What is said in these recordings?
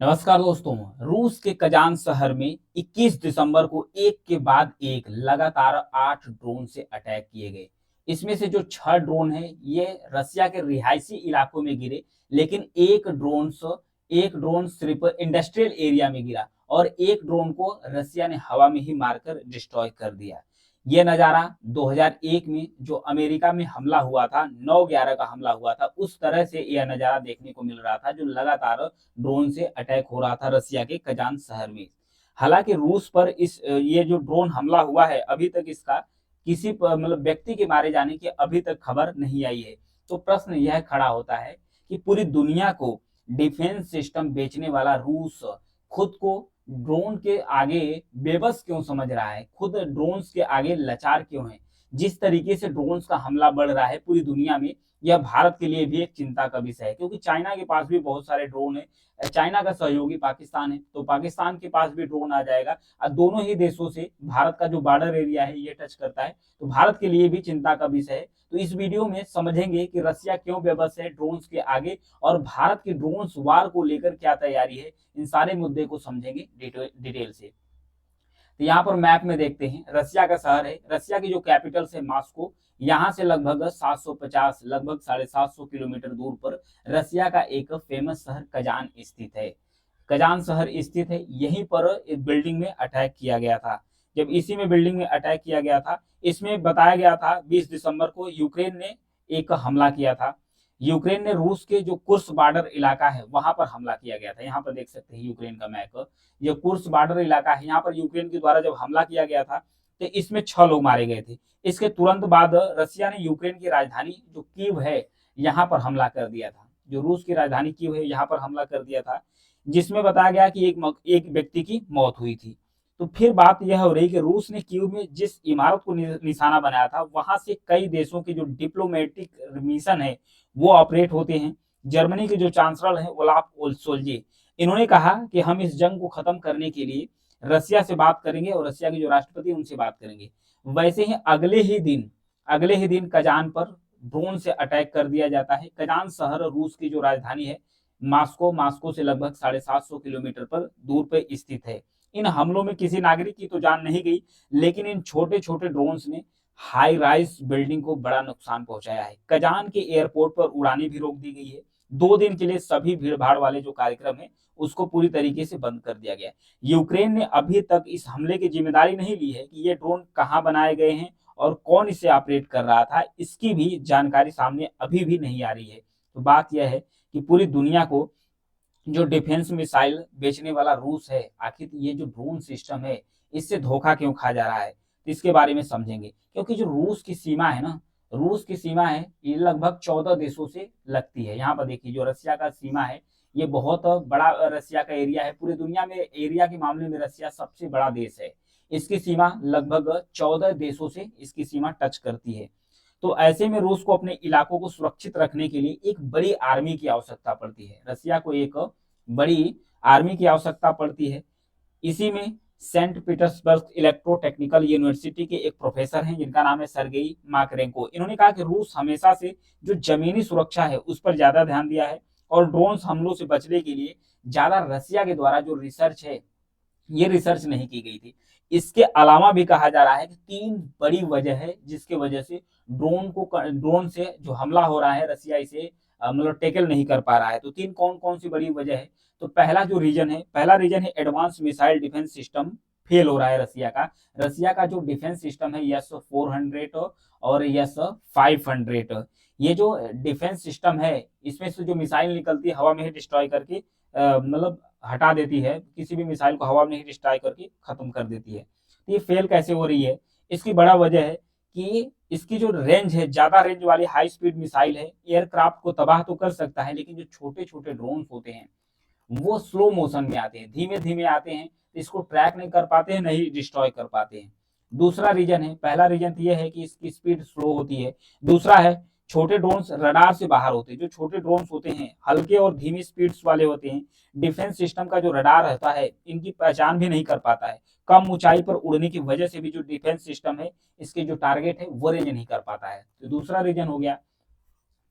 नमस्कार दोस्तों। रूस के कजान शहर में 21 दिसंबर को एक के बाद एक लगातार 8 ड्रोन से अटैक किए गए। इसमें से जो 6 ड्रोन हैं ये रसिया के रिहायशी इलाकों में गिरे, लेकिन एक ड्रोन सिर्फ इंडस्ट्रियल एरिया में गिरा और एक ड्रोन को रसिया ने हवा में ही मारकर डिस्ट्रॉय कर दिया। ये नज़ारा 2001 में जो अमेरिका में हमला हुआ था, 9/11 का हमला हुआ था, उस तरह से यह नज़ारा देखने को मिल रहा था जो लगातार ड्रोन से अटैक हो रहा था रसिया के कजान शहर में। हालांकि रूस पर ये जो ड्रोन हमला हुआ है, अभी तक इसका किसी मतलब व्यक्ति के मारे जाने की अभी तक खबर नहीं आई है। तो प्रश्न यह खड़ा होता है कि पूरी दुनिया को डिफेंस सिस्टम बेचने वाला रूस खुद को ड्रोन के आगे बेबस क्यों समझ रहा है, खुद ड्रोन्स के आगे लाचार क्यों है। जिस तरीके से ड्रोन्स का हमला बढ़ रहा है पूरी दुनिया में, यह भारत के लिए भी एक चिंता का विषय है, क्योंकि चाइना के पास भी बहुत सारे ड्रोन है। चाइना का सहयोगी पाकिस्तान है, तो पाकिस्तान के पास भी ड्रोन आ जाएगा और दोनों ही देशों से भारत का जो बॉर्डर एरिया है ये टच करता है, तो भारत के लिए भी चिंता का विषय है। तो इस वीडियो में समझेंगे कि रसिया क्यों बेबस है ड्रोन्स के आगे और भारत की ड्रोन्स वार को लेकर क्या तैयारी है। इन सारे मुद्दे को समझेंगे डिटेल से। तो यहाँ पर मैप में देखते हैं, रसिया का शहर है, रसिया की जो कैपिटल है मॉस्को, यहाँ से लगभग 750 लगभग 750 किलोमीटर दूर पर रसिया का एक फेमस शहर कजान स्थित है। कजान शहर स्थित है, यहीं पर एक बिल्डिंग में अटैक किया गया था। जब इसी में बिल्डिंग में अटैक किया गया था, इसमें बताया गया था 20 दिसंबर को यूक्रेन ने एक हमला किया था। यूक्रेन ने रूस के जो कुर्स बॉर्डर इलाका है वहां पर हमला किया गया था। यहाँ पर देख सकते हैं यूक्रेन का मैप, ये कुर्स बॉर्डर इलाका है, यहाँ पर यूक्रेन के द्वारा जब हमला किया गया था तो इसमें 6 लोग मारे गए थे। इसके तुरंत बाद रसिया ने यूक्रेन की राजधानी जो कीव है यहाँ पर हमला कर दिया था। जो रूस की राजधानी कीव है यहाँ पर हमला कर दिया था, जिसमें बताया गया कि एक व्यक्ति की मौत हुई थी। तो फिर बात यह हो रही कि रूस ने कीव में जिस इमारत को निशाना बनाया था वहां से कई देशों के जो डिप्लोमेटिक मिशन है वो ऑपरेट होते हैं। जर्मनी के जो चांसलर हैं ओलाफ सोल्जे, इन्होंने कहा कि हम इस जंग को खत्म करने के लिए रसिया से बात करेंगे और रसिया के जो राष्ट्रपति उनसे बात करेंगे। वैसे ही अगले ही दिन कजान पर ड्रोन से अटैक कर दिया जाता है। कजान शहर रूस की जो राजधानी है मास्को से लगभग 750 किलोमीटर पर दूर पे स्थित है। इन हमलों में किसी नागरिक की तो जान नहीं गई, लेकिन इन छोटे छोटे ड्रोन्स ने हाई राइज बिल्डिंग को बड़ा नुकसान पहुंचाया है। कजान के एयरपोर्ट पर उड़ानें भी रोक दी गई है। 2 दिन के लिए सभी भीड़ भाड़ वाले जो कार्यक्रम है उसको पूरी तरीके से बंद कर दिया गया। यूक्रेन ने अभी तक इस हमले की जिम्मेदारी नहीं ली है कि ये ड्रोन कहाँ बनाए गए हैं और कौन इसे ऑपरेट कर रहा था, इसकी भी जानकारी सामने अभी भी नहीं आ रही है। तो बात यह है कि पूरी दुनिया को जो डिफेंस मिसाइल बेचने वाला रूस है, आखिर ये जो ड्रोन सिस्टम है इससे धोखा क्यों खा जा रहा है, तो इसके बारे में समझेंगे। क्योंकि जो रूस की सीमा है ना, रूस की सीमा है ये लगभग 14 देशों से लगती है। यहाँ पर देखिए जो रसिया का सीमा है ये बहुत बड़ा रसिया का एरिया है। पूरी दुनिया में एरिया के मामले में रसिया सबसे बड़ा देश है। इसकी सीमा लगभग 14 देशों से इसकी सीमा टच करती है। तो ऐसे में रूस को अपने इलाकों को सुरक्षित रखने के लिए एक बड़ी आर्मी की आवश्यकता पड़ती है। रसिया को एक बड़ी आर्मी की आवश्यकता पड़ती है। इसी में सेंट पीटर्सबर्ग इलेक्ट्रोटेक्निकल यूनिवर्सिटी के एक प्रोफेसर हैं जिनका नाम है सर्गेई माकरेंको। इन्होंने कहा कि रूस हमेशा से जो जमीनी सुरक्षा है उस पर ज्यादा ध्यान दिया है और ड्रोन्स हमलों से बचने के लिए ज्यादा रसिया के द्वारा जो रिसर्च है ये रिसर्च नहीं की गई थी। इसके अलावा भी कहा जा रहा है कि 3 बड़ी वजह है जिसके वजह से ड्रोन से जो हमला हो रहा है रसिया इसे मतलब टेकल नहीं कर पा रहा है। तो 3 कौन कौन सी बड़ी वजह है। तो पहला रीजन है advance missile defence system fail हो रहा है रसिया का जो डिफेंस सिस्टम है यस 400 और यस 500, ये जो डिफेंस सिस्टम है इसमें से जो मिसाइल निकलती है हवा में ही डिस्ट्रॉय करके मतलब हटा देती है, किसी भी मिसाइल को हवा में ही डिस्ट्रॉय करके खत्म कर देती है। तो ये फेल कैसे हो रही है, इसकी बड़ा वजह है कि इसकी जो रेंज है, ज्यादा रेंज वाली हाई स्पीड मिसाइल है, एयरक्राफ्ट को तबाह तो कर सकता है, लेकिन जो छोटे छोटे ड्रोन होते हैं वो स्लो मोशन में आते हैं, धीमे धीमे आते हैं, तो इसको ट्रैक नहीं कर पाते हैं, नहीं डिस्ट्रॉय कर पाते हैं। दूसरा रीजन है, पहला रीजन तो यह है कि इसकी स्पीड स्लो होती है। दूसरा है छोटे ड्रोन्स रडार से बाहर होते हैं। जो छोटे ड्रोन्स होते हैं हल्के और धीमी स्पीड्स वाले होते हैं, डिफेंस सिस्टम का जो रडार रहता है इनकी पहचान भी नहीं कर पाता है। कम ऊंचाई पर उड़ने की वजह से भी जो डिफेंस सिस्टम है इसके जो टारगेट है वो रेंज नहीं कर पाता है। तो दूसरा रीजन हो गया।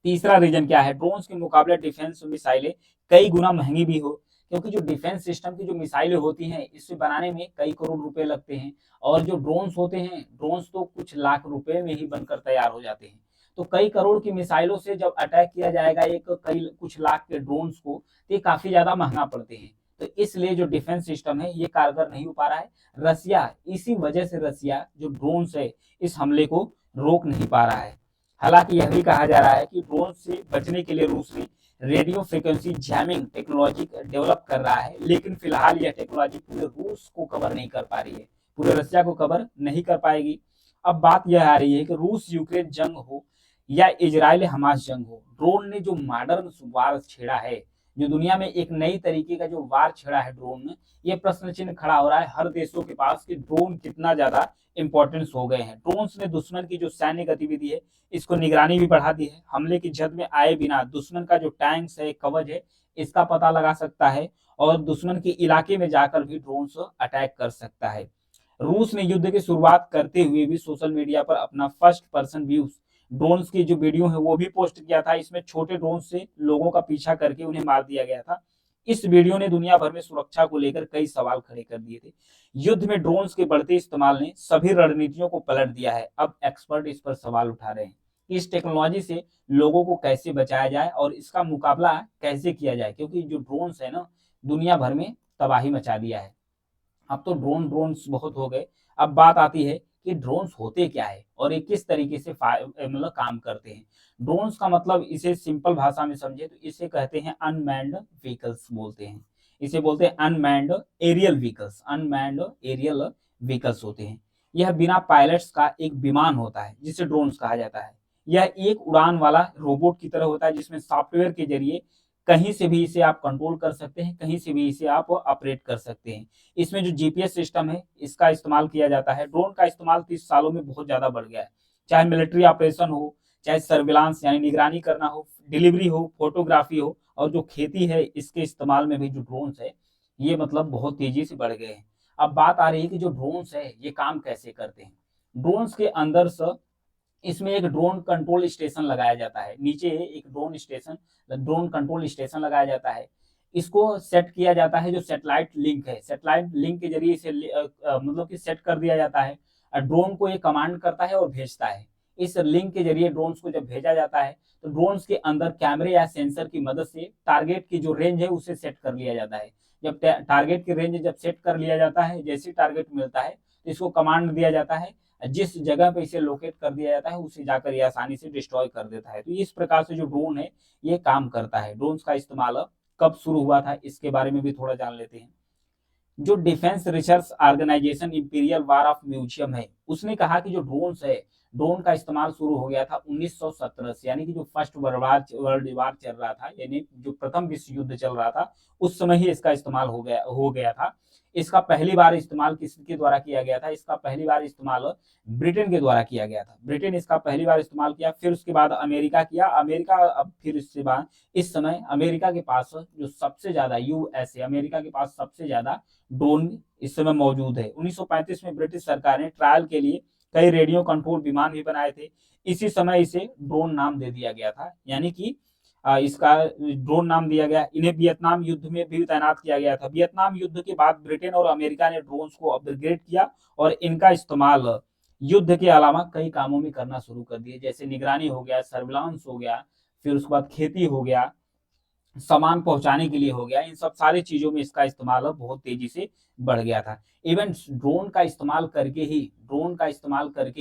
तीसरा रीजन क्या है, ड्रोन्स के मुकाबले डिफेंस मिसाइलें कई गुना महंगी भी हो, क्योंकि जो डिफेंस सिस्टम की जो मिसाइलें होती हैं इसे बनाने में कई करोड़ रुपए लगते हैं, और जो ड्रोन्स होते हैं, ड्रोन्स तो कुछ लाख रुपए में ही बनकर तैयार हो जाते हैं। तो कई करोड़ की मिसाइलों से जब अटैक किया जाएगा एक कई कुछ लाख के ड्रोन्स को, तो ये काफी ज्यादा महंगा पड़ते हैं। तो इसलिए जो डिफेंस सिस्टम है ये कारगर नहीं हो पा रहा है। रसिया, इसी वजह से रसिया जो ड्रोन्स है इस हमले को रोक नहीं पा रहा है। हालांकि यह भी कहा जा रहा है कि ड्रोन से बचने के लिए रूस ने radio frequency jamming technology develop कर रहा है, लेकिन फिलहाल यह टेक्नोलॉजी पूरे रूस को कवर नहीं कर पा रही है, पूरे रसिया को कवर नहीं कर पाएगी। अब बात यह आ रही है कि रूस यूक्रेन जंग हो या इजराइल हमास जंग हो, ड्रोन ने जो मॉडर्न वार छेड़ा है, जो दुनिया में एक नई तरीके का जो वार छेड़ा है ड्रोन ने, ये प्रश्न चिन्ह खड़ा हो रहा है हर देशों के पास कि ड्रोन कितना ज्यादा इंपॉर्टेंस हो गए हैं। ड्रोन्स ने दुश्मन की जो सैन्य गतिविधि है इसको निगरानी भी बढ़ा दी है। हमले की जद में आए बिना दुश्मन का जो टैंक्स है, कवच है, इसका पता लगा सकता है, और दुश्मन के इलाके में जाकर भी ड्रोन्स अटैक कर सकता है। रूस ने युद्ध की शुरुआत करते हुए भी सोशल मीडिया पर अपना फर्स्ट पर्सन व्यूज ड्रोन्स की जो वीडियो है वो भी पोस्ट किया था। इसमें छोटे ड्रोन से लोगों का पीछा करके उन्हें मार दिया गया था। इस वीडियो ने दुनिया भर में सुरक्षा को लेकर कई सवाल खड़े कर दिए थे। युद्ध में ड्रोन्स के बढ़ते इस्तेमाल ने सभी रणनीतियों को पलट दिया है। अब एक्सपर्ट इस पर सवाल उठा रहे हैं कि इस टेक्नोलॉजी से लोगों को कैसे बचाया जाए और इसका मुकाबला कैसे किया जाए, क्योंकि जो ड्रोन्स है ना, दुनिया भर में तबाही मचा दिया है। अब तो ड्रोन्स बहुत हो गए। अब बात आती है कि ड्रोन्स होते क्या है और ये किस तरीके से मतलब काम करते हैं। ड्रोन्स का मतलब, इसे सिंपल भाषा में समझे तो इसे कहते हैं अनमैन्ड व्हीकल्स बोलते हैं। इसे बोलते हैं unmanned aerial vehicles. Unmanned aerial vehicles होते हैं। यह बिना पायलट्स का एक विमान होता है जिसे ड्रोन्स कहा जाता है। यह एक उड़ान वाला रोबोट की तरह होता है जिसमें सॉफ्टवेयर के जरिए कहीं से भी इसे आप कंट्रोल कर सकते हैं, कहीं से भी इसे आप ऑपरेट कर सकते हैं। इसमें जो जीपीएस सिस्टम है इसका इस्तेमाल किया जाता है। ड्रोन का इस्तेमाल 30 सालों में बहुत ज्यादा बढ़ गया है। चाहे मिलिट्री ऑपरेशन हो, चाहे सर्विलांस यानी निगरानी करना हो, डिलीवरी हो, फोटोग्राफी हो, और जो खेती है इसके इस्तेमाल में भी जो ड्रोन्स है ये मतलब बहुत तेजी से बढ़ गए हैं। अब बात आ रही है कि जो ड्रोन्स है ये काम कैसे करते हैं। ड्रोन्स के अंदर से इसमें एक ड्रोन कंट्रोल स्टेशन लगाया जाता है। नीचे एक ड्रोन कंट्रोल स्टेशन लगाया जाता है। इसको सेट किया जाता है, जो सैटेलाइट लिंक है, सैटेलाइट लिंक के जरिए इसे मतलब कि सेट कर दिया जाता है। ड्रोन को ये कमांड करता है और भेजता है। इस लिंक के जरिए ड्रोन्स को जब भेजा जाता है तो ड्रोन्स के अंदर कैमरे या सेंसर की मदद से टारगेट की जो रेंज है उसे सेट कर लिया जाता है। जब टारगेट की रेंज जब सेट कर लिया जाता है, जैसे टारगेट मिलता है तो इसको कमांड दिया जाता है, जिस जगह पे इसे लोकेट कर दिया जाता है उसे जाकर ये आसानी से डिस्ट्रॉय कर देता है। तो इस प्रकार से जो ड्रोन है ये काम करता है। ड्रोन्स का इस्तेमाल कब शुरू हुआ था इसके बारे में भी थोड़ा जान लेते हैं। जो defence research organisation imperial war of museum है, उसने कहा कि जो ड्रोन्स है, ड्रोन का इस्तेमाल शुरू हो गया था 1917 से, यानी कि जो फर्स्ट वर्ल्ड वार चल रहा था, यानी जो प्रथम विश्व युद्ध चल रहा था उस समय ही इसका इस्तेमाल हो गया था। इसका पहली बार इस्तेमाल किसके द्वारा किया गया था? इसका पहली बार इस्तेमाल ब्रिटेन के द्वारा किया गया था। ब्रिटेन इसका पहली बार इस्तेमाल किया, फिर उसके बाद अमेरिका किया। अमेरिका अब फिर इसके बाद इस समय अमेरिका के पास जो सबसे ज्यादा यूएसए, अमेरिका के पास सबसे ज्यादा ड्रोन इस समय मौजूद है। 1935 में ब्रिटिश सरकार ने ट्रायल के लिए कई रेडियो कंट्रोल विमान भी बनाए थे। इसी समय इसे ड्रोन नाम दे दिया गया था, यानी कि इसका ड्रोन नाम दिया गया। इन्हें वियतनाम युद्ध में भी तैनात किया गया था। वियतनाम युद्ध के बाद ब्रिटेन और अमेरिका ने ड्रोन्स को अपग्रेड किया और इनका इस्तेमाल युद्ध के अलावा कई कामों में करना शुरू कर दिए, जैसे निगरानी हो गया, सर्विलांस हो गया, फिर उसके बाद खेती हो गया, सामान पहुंचाने के लिए हो गया। इन सब सारी चीजों में इसका इस्तेमाल बहुत तेजी से बढ़ गया था। इवन ड्रोन का इस्तेमाल करके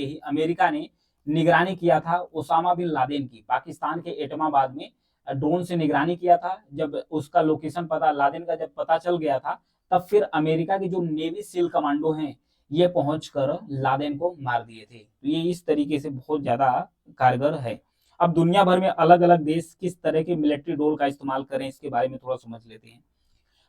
ही अमेरिका ने निगरानी किया था ओसामा बिन लादेन की। पाकिस्तान के एटमाबाद में ड्रोन से निगरानी किया था। जब उसका लोकेशन पता लादेन का जब पता चल गया था, तब फिर अमेरिका के जो नेवी सील कमांडो हैं ये पहुंचकर लादेन को मार दिए थे। तो ये इस तरीके से बहुत ज्यादा कारगर है। अब दुनिया भर में अलग अलग देश किस तरह के मिलिट्री ड्रोन का इस्तेमाल करें इसके बारे में थोड़ा समझ लेते हैं।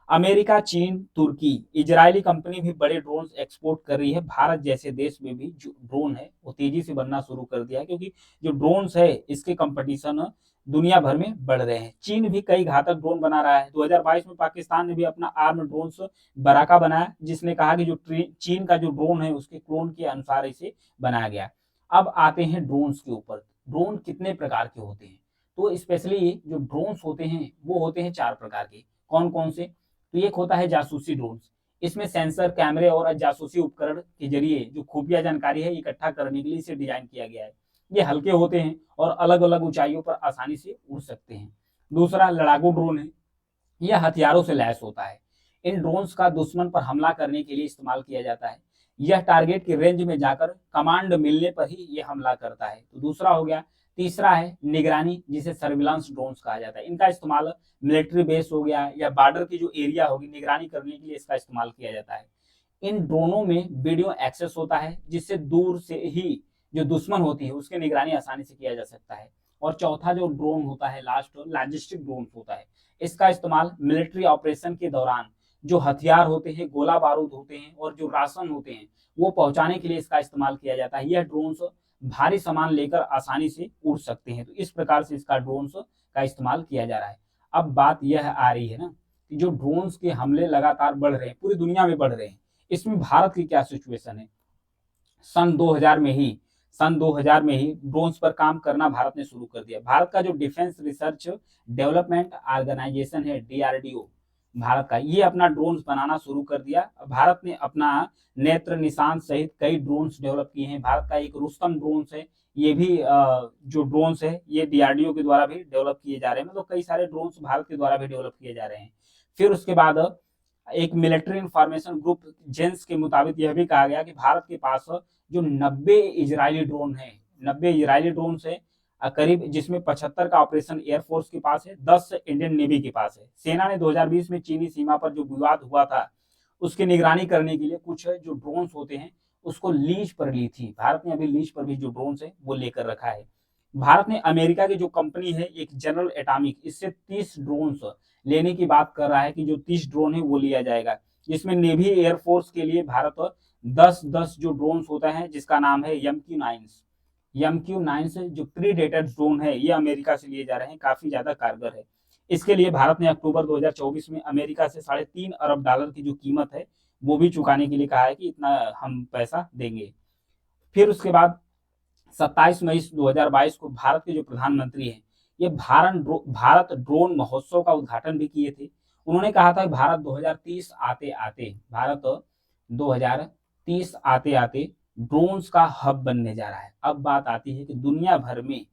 अमेरिका, चीन, तुर्की, इजरायली कंपनी भी बड़े ड्रोन एक्सपोर्ट कर रही है। भारत जैसे देश में भी जो ड्रोन है वो तेजी से बनना शुरू कर दिया है, क्योंकि जो ड्रोन्स है इसके कंपटीशन दुनिया भर में बढ़ रहे हैं। चीन भी कई घातक ड्रोन बना रहा है। 2022 में पाकिस्तान ने भी अपना आर्म ड्रोन्स बराका बनाया, जिसने कहा कि जो चीन का जो ड्रोन है उसके क्लोन के अनुसार इसे बनाया गया। अब आते हैं ड्रोन्स के ऊपर। ड्रोन कितने प्रकार के होते हैं? तो स्पेशली जो ड्रोन्स होते हैं वो होते हैं 4 प्रकार के। कौन कौन से? तो एक होता है जासूसी ड्रोन। इसमें सेंसर, कैमरे और जासूसी उपकरण के जरिए जो खुफिया जानकारी है इकट्ठा करने के लिए इसे डिजाइन किया गया है। ये हल्के होते हैं और अलग अलग ऊंचाइयों पर आसानी से उड़ सकते हैं। दूसरा लड़ाकू ड्रोन है, यह हथियारों से लैस होता है। इन ड्रोन्स का दुश्मन पर हमला करने के लिए इस्तेमाल किया जाता है। यह टारगेट की रेंज में जाकर कमांड मिलने पर ही यह हमला करता है। तो दूसरा हो गया। तीसरा है निगरानी, जिसे सर्विलांस ड्रोन्स कहा जाता है। इनका इस्तेमाल मिलिट्री बेस हो गया या बॉर्डर की जो एरिया होगी निगरानी करने के लिए इसका इस्तेमाल किया जाता है। इन ड्रोनों में वीडियो एक्सेस होता है, जिससे दूर से ही जो दुश्मन होती है उसकी निगरानी आसानी से किया जा सकता है। और चौथा जो ड्रोन होता है लास्ट, लॉजिस्टिक ड्रोन होता है। इसका इस्तेमाल मिलिट्री ऑपरेशन के दौरान जो हथियार होते हैं, गोला बारूद होते हैं और जो राशन होते हैं वो पहुंचाने के लिए इसका इस्तेमाल किया जाता है। यह ड्रोन्स भारी सामान लेकर आसानी से उड़ सकते हैं। तो इस प्रकार से इसका ड्रोन्स का इस्तेमाल किया जा रहा है। अब बात यह आ रही है ना कि जो ड्रोन्स के हमले लगातार बढ़ रहे हैं, पूरी दुनिया में बढ़ रहे हैं, इसमें भारत की क्या सिचुएशन है। सन 2000 में ही ड्रोन्स पर काम करना भारत ने शुरू कर दिया। भारत का जो डिफेंस रिसर्च डेवलपमेंट ऑर्गेनाइजेशन है, डीआरडीओ, भारत का, ये अपना ड्रोन्स बनाना शुरू कर दिया। भारत ने अपना नेत्र निशान सहित कई ड्रोन्स डेवलप किए हैं। भारत का एक रुस्तम ड्रोन्स है, ये भी जो ड्रोन्स है ये डीआरडीओ के द्वारा भी डेवलप किए जा रहे हैं। मतलब कई सारे ड्रोन्स भारत के द्वारा भी डेवलप किए जा रहे हैं। फिर उसके बाद एक मिलिट्री इंफॉर्मेशन ग्रुप जेंस के मुताबिक यह भी कहा गया कि भारत के पास जो 90 इजरायली ड्रोन है, 90 इजरायली ड्रोन है करीब, जिसमें 75 का ऑपरेशन एयरफोर्स के पास है, 10 इंडियन नेवी के पास है। सेना ने 2020 में चीनी सीमा पर जो विवाद हुआ था उसकी निगरानी करने के लिए कुछ जो ड्रोन होते हैं उसको लीज पर ली थी। भारत ने अभी लीज पर भी जो ड्रोन है वो लेकर रखा है। भारत ने अमेरिका की जो कंपनी है एक जनरल एटॉमिक, इससे 30 ड्रोन लेने की बात कर रहा है कि जो 30 ड्रोन है वो लिया जाएगा, जिसमें नेवी एयरफोर्स के लिए भारत 10-10 जो ड्रोन होता है जिसका नाम है MQ-9 से जो प्रीडेटर ड्रोन है ये अमेरिका से लिए जा रहे हैं, काफी ज्यादा कारगर है। इसके लिए भारत ने अक्टूबर 2024 में अमेरिका से $3.5 अरब की जो कीमत है वो भी चुकाने के लिए कहा है कि इतना हम पैसा देंगे। फिर उसके बाद 27 मई 2022 को भारत के जो प्रधानमंत्री हैं ये भारत ड्रोन महोत्सव का उद्घाटन भी किए थे। उन्होंने कहा था भारत 2030 आते आते ड्रोन्स का हब बनने जा रहा है। अब बात आती है कि दुनिया भर में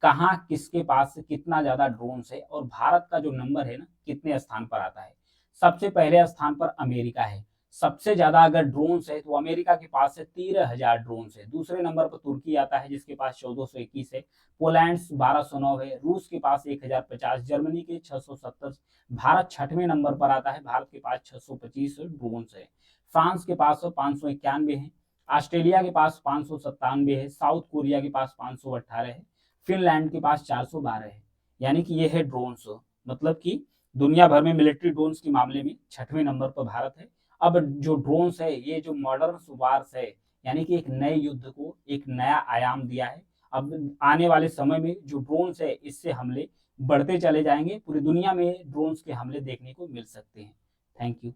कहाँ किसके पास कितना ज्यादा ड्रोन्स है और भारत का जो नंबर है ना कितने स्थान पर आता है। सबसे पहले स्थान पर अमेरिका है, सबसे ज्यादा अगर ड्रोन्स है तो अमेरिका के पास है 13,000 ड्रोन्स है। दूसरे नंबर पर तुर्की आता है जिसके पास 1421 है, पोलैंड 1209 है, रूस के पास 1050, जर्मनी के 670, भारत 6वें नंबर पर आता है, भारत के पास 625 ड्रोन्स है। फ्रांस के पास 591 है, ऑस्ट्रेलिया के पास 597 है, साउथ कोरिया के पास 518 है, फिनलैंड के पास 412 है। यानी कि ये है ड्रोन्स, मतलब कि दुनिया भर में मिलिट्री ड्रोन्स के मामले में 6वें नंबर पर भारत है। अब जो ड्रोन्स है ये जो मॉडर्न वार्स है, यानी कि एक नए युद्ध को एक नया आयाम दिया है। अब आने वाले समय में जो ड्रोन्स है इससे हमले बढ़ते चले जाएंगे, पूरी दुनिया में ड्रोन्स के हमले देखने को मिल सकते हैं। Thank you.